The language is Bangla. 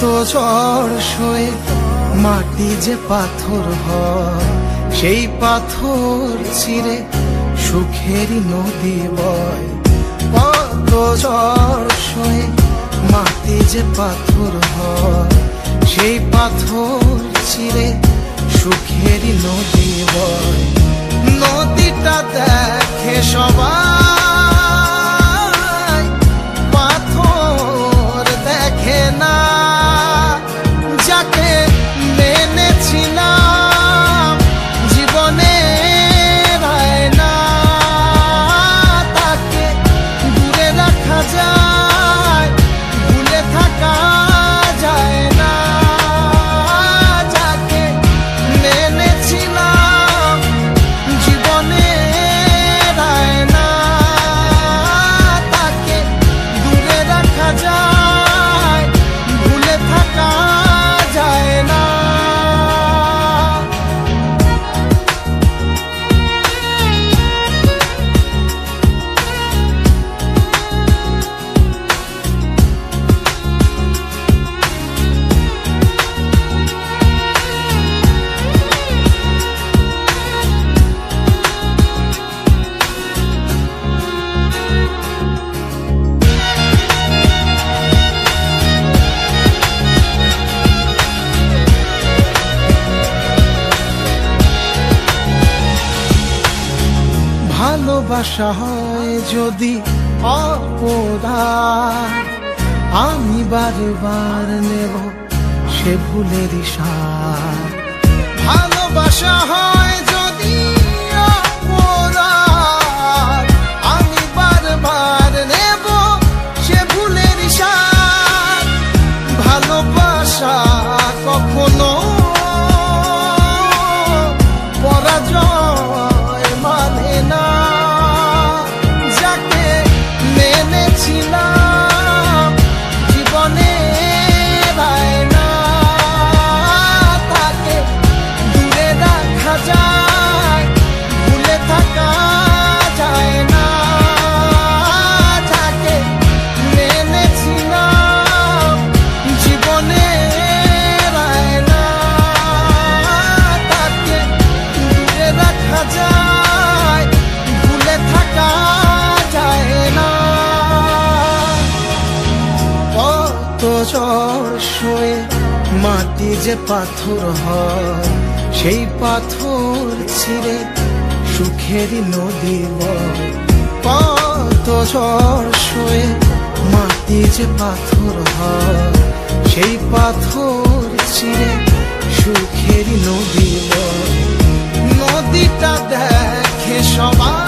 কত ঝড় সয়ে মাটি যে পাথর হয়, সেই পাথর ছিঁড়ে সুখেরই নদী বয়। কত ঝড় সয়ে মাটি যে পাথর হয়, সেই পাথর ছিঁড়ে সুখেরই নদী বয়। নদীটা দেখে সবাই, পাথর দেখে না। যাকে মেনেছিলাম জীবনে না, তাকে দূরে রাখা যায়, ভুলে থাকা যায় না। যাকে মেনেছিলাম জীবনে না, তাকে দূরে রাখা যায়, ভুলে থাকা যায় না। ভালোবাসা হয় যদি অপদান, আমি বারবার নেব সে ভুলের সার। ভালোবাসা হয় যদি অপদান, আমি বারবার নেব সে ভুলের সার। ভালোবাসা কখনো পরাজয় মানে না। যাকে মেনেছিলাম জীবনে না, তাকে দূরে রাখা যায়, ভুলে থাকা যায় না। যাকে মেনেছিলাম জীবনে না, তাকে দূরে রাখা যায়, ভুলে থাকা যায় না। কত ঝড় সয়ে মাটি যে পাথর হয়, সেই পাথর ছিঁড়ে সুখেরই নদী বয়। কত ঝড় সয়ে মাটি যে পাথর হয়, সেই পাথর ছিঁড়ে সুখেরই নদী বয়। নদীটা দেখে সবাই,